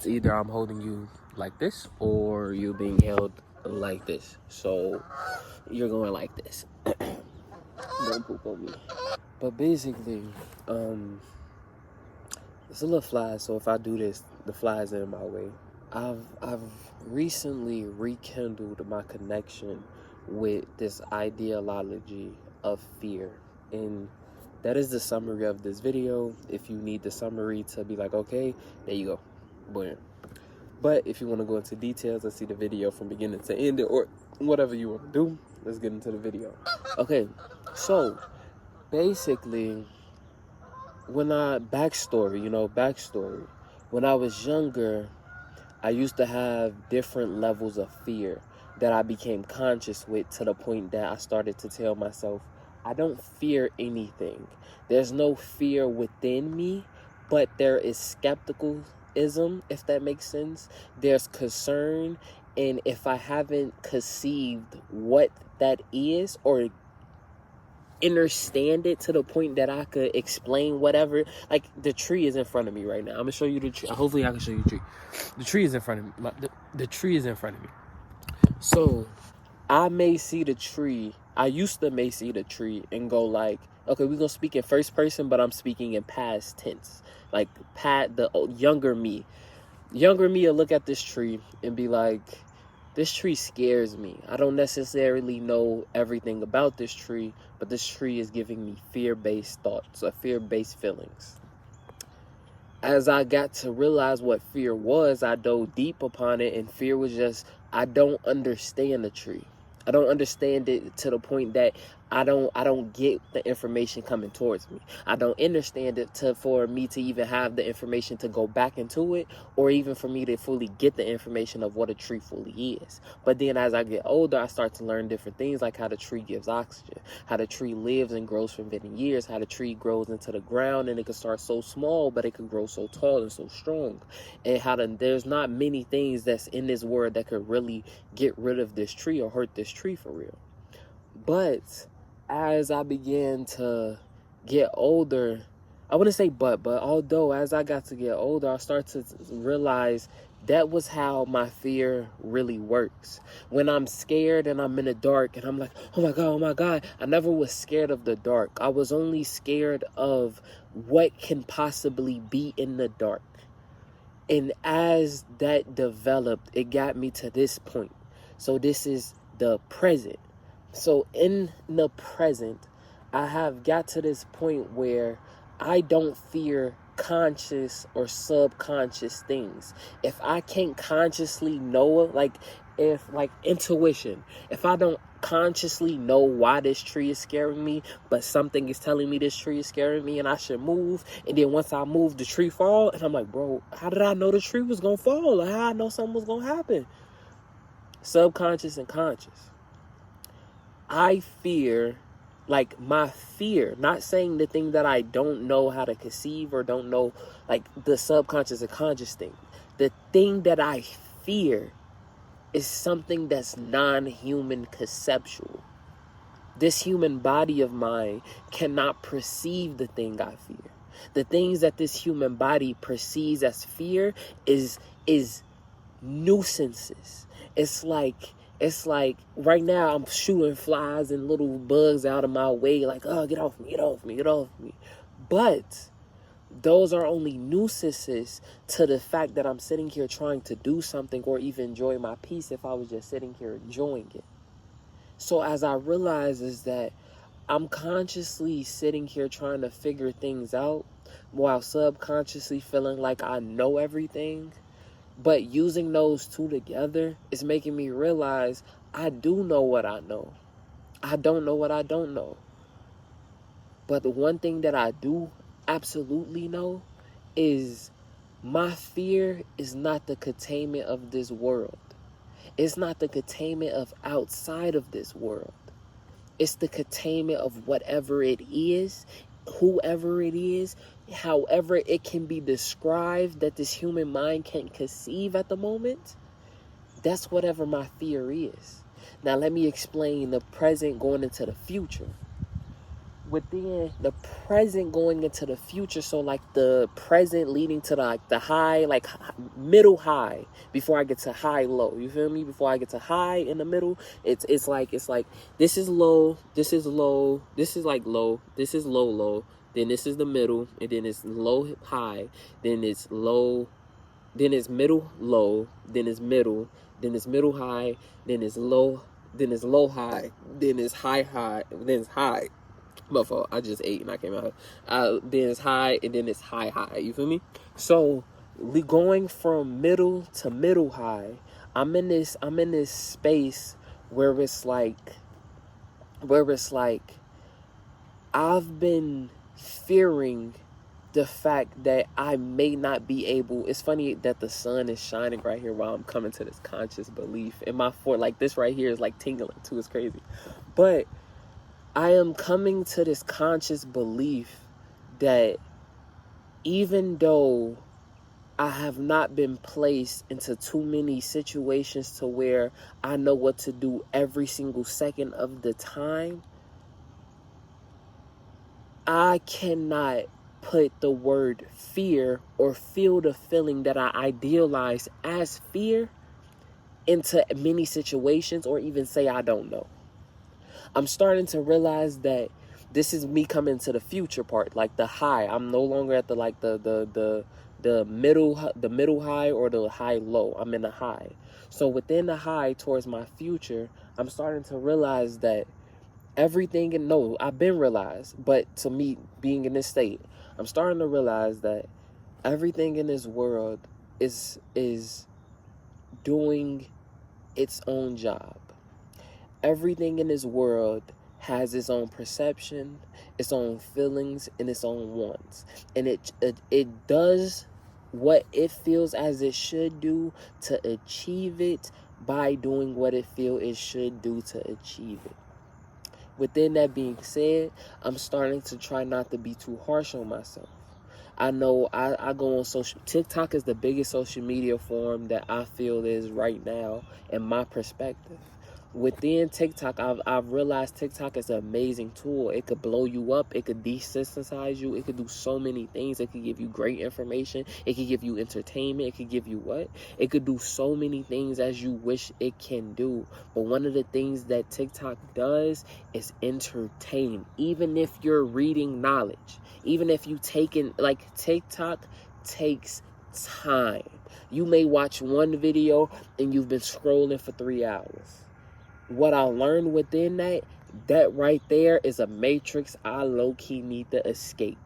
It's either I'm holding you like this or you're being held like this. So you're going like this. Don't poop on me. But basically, it's a little fly, so if I do this, the flies are in my way. I've recently rekindled my connection with this ideology of fear. And that is the summary of this video. If you need the summary to be like, okay, there you go. Boom. But if you want to go into details and see the video from beginning to end, or whatever you want to do, let's get into the video. Okay, so basically, backstory. When I was younger, I used to have different levels of fear that I became conscious with, to the point that I started to tell myself, I don't fear anything. There's no fear within me, but there is skepticism, if that makes sense. There's concern, and if I haven't conceived what that is or understand it to the point that I could explain whatever, like the tree is in front of me right now. I'm gonna show you the tree. Hopefully I can show you the tree. The tree is in front of me. The tree is in front of me. So I may see the tree. I used to may see the tree and go like, okay, we're gonna speak in first person, but I'm speaking in past tense. Like the younger me will look at this tree and be like, this tree scares me. I don't necessarily know everything about this tree, but this tree is giving me fear-based thoughts or fear-based feelings. As I got to realize what fear was, I dove deep upon it, and fear was just, I don't understand the tree. I don't understand it to the point that I don't get the information coming towards me. I don't understand it for me to even have the information to go back into it, or even for me to fully get the information of what a tree fully is. But then as I get older, I start to learn different things, like how the tree gives oxygen, how the tree lives and grows for many years, how the tree grows into the ground, and it can start so small, but it can grow so tall and so strong. And how there's not many things that's in this world that could really get rid of this tree or hurt this tree for real. But as I began to get older, I wouldn't say but although as I got to get older, I started to realize that was how my fear really works. When I'm scared and I'm in the dark and I'm like, oh my God, I never was scared of the dark. I was only scared of what can possibly be in the dark. And as that developed, it got me to this point. So this is the present. So in the present, I have got to this point where I don't fear conscious or subconscious things. If I can't consciously know, like intuition, if I don't consciously know why this tree is scaring me, but something is telling me this tree is scaring me and I should move, and then once I move, the tree fall, and I'm like, bro, how did I know the tree was gonna fall? Like, how I know something was gonna happen? Subconscious and conscious. I fear, like my fear, not saying the thing that I don't know how to conceive or don't know, like the subconscious and conscious thing. The thing that I fear is something that's non-human conceptual. This human body of mine cannot perceive the thing I fear. The things that this human body perceives as fear is nuisances. It's like right now I'm shooting flies and little bugs out of my way, like, oh, get off me, get off me, get off me. But those are only nuisances to the fact that I'm sitting here trying to do something or even enjoy my peace if I was just sitting here enjoying it. So as I realize is that I'm consciously sitting here trying to figure things out while subconsciously feeling like I know everything. But using those two together is making me realize I do know what I know. I don't know what I don't know. But the one thing that I do absolutely know is my fear is not the containment of this world. It's not the containment of outside of this world. It's the containment of whatever it is, whoever it is, however it can be described that this human mind can't conceive at the moment. That's whatever my fear is. Now let me explain the present going into the future. within the present going into the future. So like the present leading to the high, like middle high before I get to high low. You feel me? Before I get to high in the middle, it's like this is low, this is low, this is like low, this is low low, then this is the middle, and then it's low high, then it's low, then it's middle low, then it's middle, then it's middle high, then it's low, then it's low high, then it's high high, then it's high. My fault. I just ate and I came out. Then it's high and then it's high high. You feel me? So going from middle to middle high, I'm in this space where it's like I've been fearing the fact that I may not be able. It's funny that the sun is shining right here while I'm coming to this conscious belief. And my fort, like this right here, is like tingling too. It's crazy. But I am coming to this conscious belief that even though I have not been placed into too many situations to where I know what to do every single second of the time, I cannot put the word fear or feel the feeling that I idealize as fear into many situations, or even say I don't know. I'm starting to realize that this is me coming to the future part, like the high. I'm no longer at the middle high or the high low. I'm in the high. So within the high towards my future, I'm starting to realize that everything, and no, I've been realized, but to me being in this state, I'm starting to realize that everything in this world is doing its own job. Everything in this world has its own perception, its own feelings, and its own wants. And it does what it feels as it should do to achieve it by doing what it feels it should do to achieve it. Within that being said, I'm starting to try not to be too harsh on myself. I know I go on TikTok is the biggest social media forum that I feel is right now in my perspective. Within TikTok, I've realized TikTok is an amazing tool. It could blow you up. It could desensitize you. It could do so many things. It could give you great information. It could give you entertainment. It could give you what? It could do so many things as you wish it can do. But one of the things that TikTok does is entertain. Even if you're reading knowledge, even if you taking, like, TikTok takes time. You may watch one video and you've been scrolling for 3 hours. What I learned within that right there is a matrix I low-key need to escape.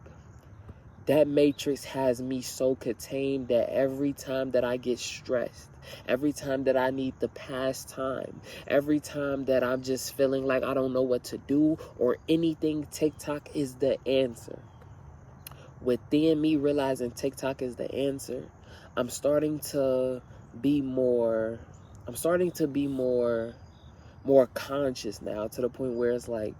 That matrix has me so contained that every time that I get stressed, every time that I need to pass time, every time that I'm just feeling like I don't know what to do or anything, TikTok is the answer. Within me realizing TikTok is the answer, I'm starting to be more conscious now, to the point where it's like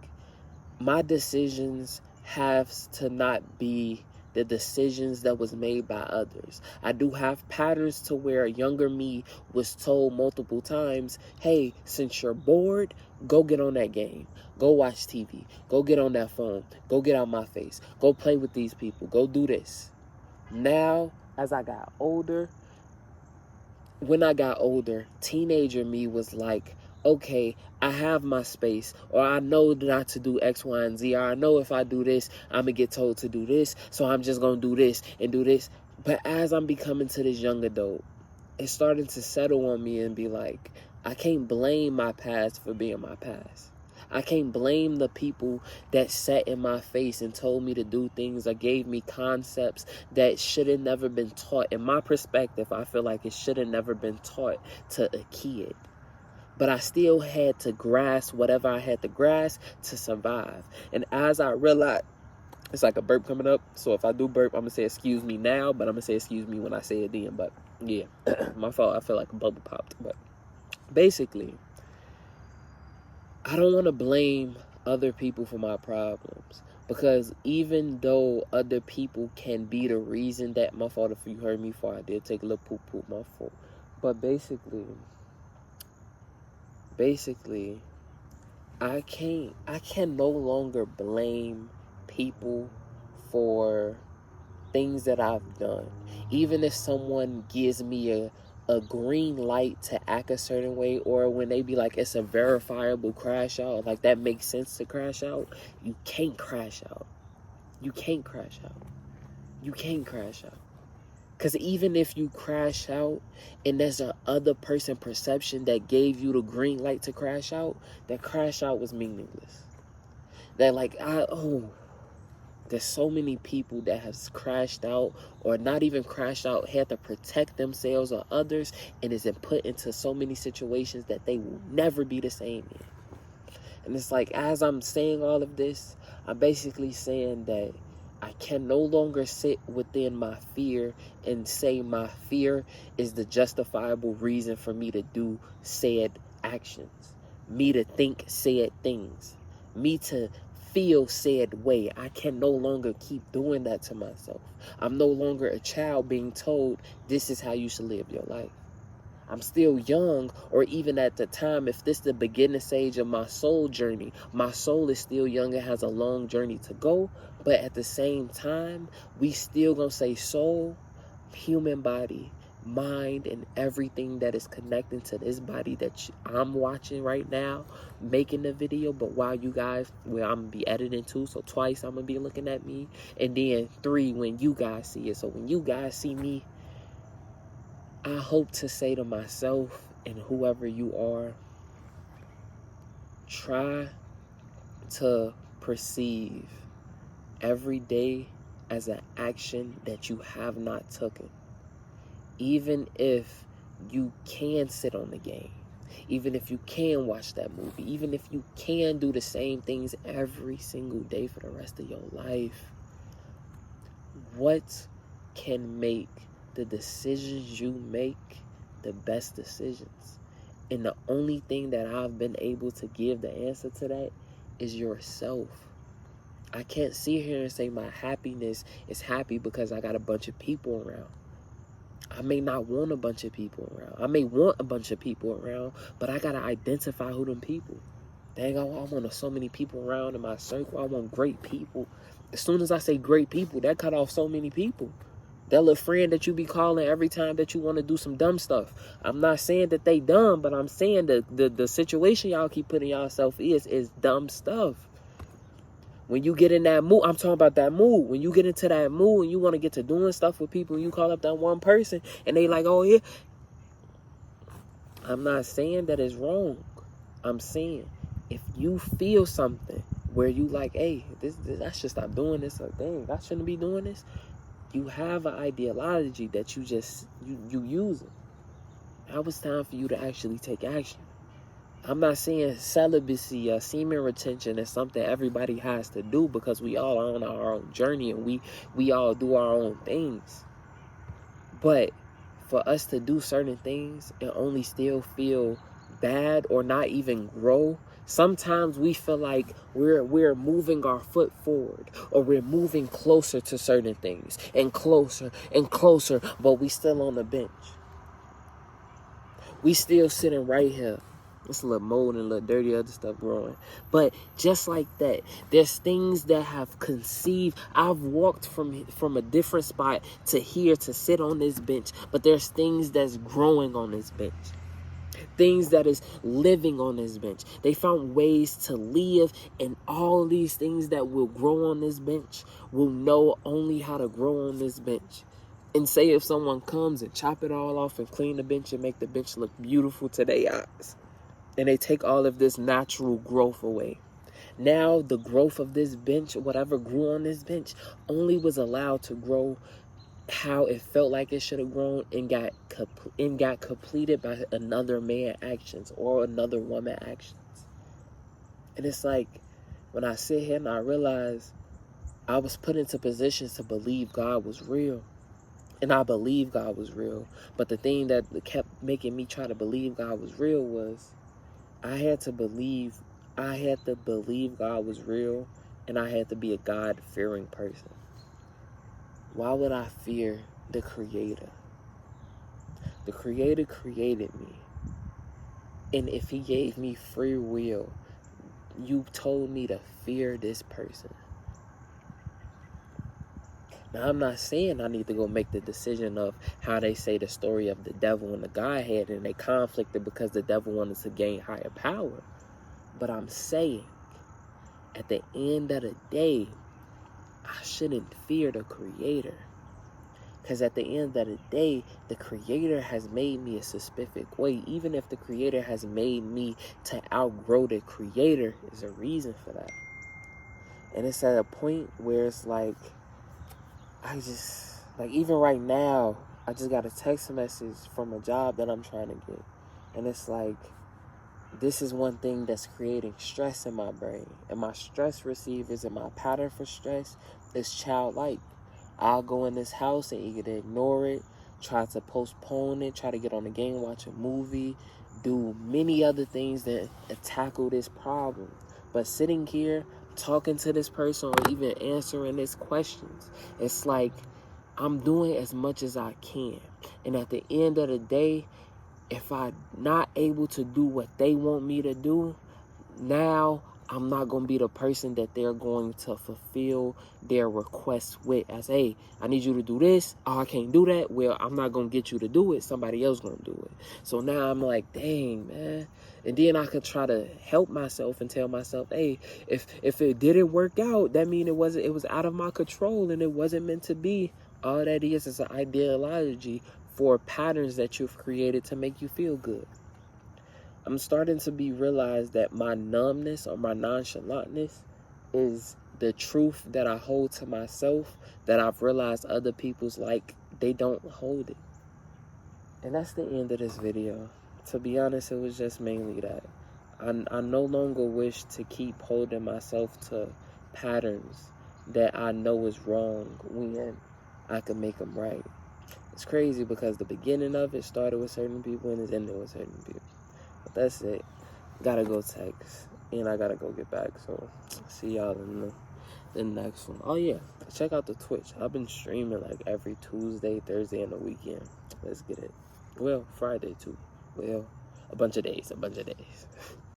my decisions have to not be the decisions that was made by others. I do have patterns to where younger me was told multiple times, hey, since you're bored, go get on that game, go watch TV, go get on that phone, go get out my face, go play with these people, go do this. Now, as I got older, teenager me was like, okay, I have my space, or I know not to do X, Y, and Z, or I know if I do this, I'm going to get told to do this, so I'm just going to do this and do this. But as I'm becoming to this young adult, it's starting to settle on me and be like, I can't blame my past for being my past. I can't blame the people that sat in my face and told me to do things or gave me concepts that should have never been taught. In my perspective, I feel like it should have never been taught to a kid. But I still had to grasp whatever I had to grasp to survive. And as I realized, it's like a burp coming up. So if I do burp, I'm going to say excuse me now, but I'm going to say excuse me when I say it then. But yeah, my fault. I feel like a bubble popped. But basically, I don't want to blame other people for my problems, because even though other people can be the reason that, my fault if you heard me before I did take a little poop, my fault. But basically, I can no longer blame people for things that I've done. Even if someone gives me a green light to act a certain way, or when they be like, it's a verifiable crash out, like that makes sense to crash out, you can't crash out. You can't crash out. You can't crash out. Because even if you crash out and there's a other person perception that gave you the green light to crash out, that crash out was meaningless. That like, there's so many people that has crashed out, or not even crashed out, had to protect themselves or others, and is put into so many situations that they will never be the same in. And it's like, as I'm saying all of this, I'm basically saying that I can no longer sit within my fear and say my fear is the justifiable reason for me to do said actions, me to think said things, me to feel said way. I can no longer keep doing that to myself. I'm no longer a child being told this is how you should live your life. I'm still young, or even at the time, if this is the beginning stage of my soul journey, my soul is still young and has a long journey to go. But at the same time, we still gonna say soul, human body, mind, and everything that is connecting to this body that I'm watching right now, making the video. But while you guys, well, I'm gonna be editing too, so twice I'm gonna be looking at me, and then 3 when you guys see it. So when you guys see me, I hope to say to myself and whoever you are, try to perceive every day as an action that you have not taken. Even if you can sit on the game, even if you can watch that movie, even if you can do the same things every single day for the rest of your life, what can make the decisions you make the best decisions? And the only thing that I've been able to give the answer to that is yourself. I can't sit here and say my happiness is happy because I got a bunch of people around. I may not want a bunch of people around. I may want a bunch of people around, but I gotta identify who them people. Dang, I want so many people around in my circle. I want great people. As soon as I say great people, that cut off so many people. That little friend that you be calling every time that you want to do some dumb stuff. I'm not saying that they dumb, but I'm saying the situation y'all keep putting yourself is dumb stuff. When you get in that mood, I'm talking about that mood. When you get into that mood and you want to get to doing stuff with people, and you call up that one person and they like, oh yeah. I'm not saying that it's wrong. I'm saying if you feel something where you like, hey, this I should stop doing this, or dang, I shouldn't be doing this. You have an ideology that you use it. Now it's time for you to actually take action. I'm not saying celibacy or semen retention is something everybody has to do, because we all are on our own journey and we all do our own things. But for us to do certain things and only still feel bad or not even grow, sometimes we feel like we're moving our foot forward, or we're moving closer to certain things and closer, but we still on the bench. We still sitting right here. It's a little mold and a little dirty other stuff growing. But just like that, there's things that have conceived. I've walked from a different spot to here to sit on this bench, but there's things that's growing on this bench. Things that is living on this bench. They found ways to live, and all these things that will grow on this bench will know only how to grow on this bench. And say if someone comes and chop it all off and clean the bench and make the bench look beautiful to their eyes, and they take all of this natural growth away. Now the growth of this bench, whatever grew on this bench, only was allowed to grow how it felt like it should have grown, and got completed by another man's actions or another woman's actions. And it's like, when I sit here and I realize I was put into positions to believe God was real. And I believe God was real. But the thing that kept making me try to believe God was real was I had to believe God was real, and I had to be a God-fearing person. Why would I fear the Creator? The Creator created me. And if He gave me free will, you told me to fear this person. Now, I'm not saying I need to go make the decision of how they say the story of the devil and the Godhead, and they conflicted because the devil wanted to gain higher power. But I'm saying, at the end of the day, I shouldn't fear the Creator. Because at the end of the day, the Creator has made me a specific way. Even if the Creator has made me to outgrow the Creator, there's a reason for that. And it's at a point where it's like, even right now, I just got a text message from a job that I'm trying to get. And it's like, this is one thing that's creating stress in my brain. And my stress receivers and my pattern for stress is childlike. I'll go in this house and either ignore it, try to postpone it, try to get on the game, watch a movie, do many other things that tackle this problem. But sitting here, talking to this person, or even answering these questions, it's like I'm doing as much as I can. And at the end of the day, if I'm not able to do what they want me to do, now I'm not going to be the person that they're going to fulfill their requests with. As, hey, I need you to do this. Oh, I can't do that. Well, I'm not going to get you to do it. Somebody else going to do it. So now I'm like, dang, man. And then I could try to help myself and tell myself, hey, if it didn't work out, that means it was out of my control and it wasn't meant to be. All that is an ideology for patterns that you've created to make you feel good. I'm starting to realize that my numbness or my nonchalantness is the truth that I hold to myself, that I've realized other people's they don't hold it. And that's the end of this video. To be honest, it was just mainly that. I no longer wish to keep holding myself to patterns that I know is wrong when I can make them right. It's crazy because the beginning of it started with certain people and it's ended with certain people. That's it. Gotta go text. And I gotta go get back. So, see y'all in the next one. Oh, yeah. Check out the Twitch. I've been streaming every Tuesday, Thursday, and the weekend. Let's get it. Well, Friday, too. Well, a bunch of days.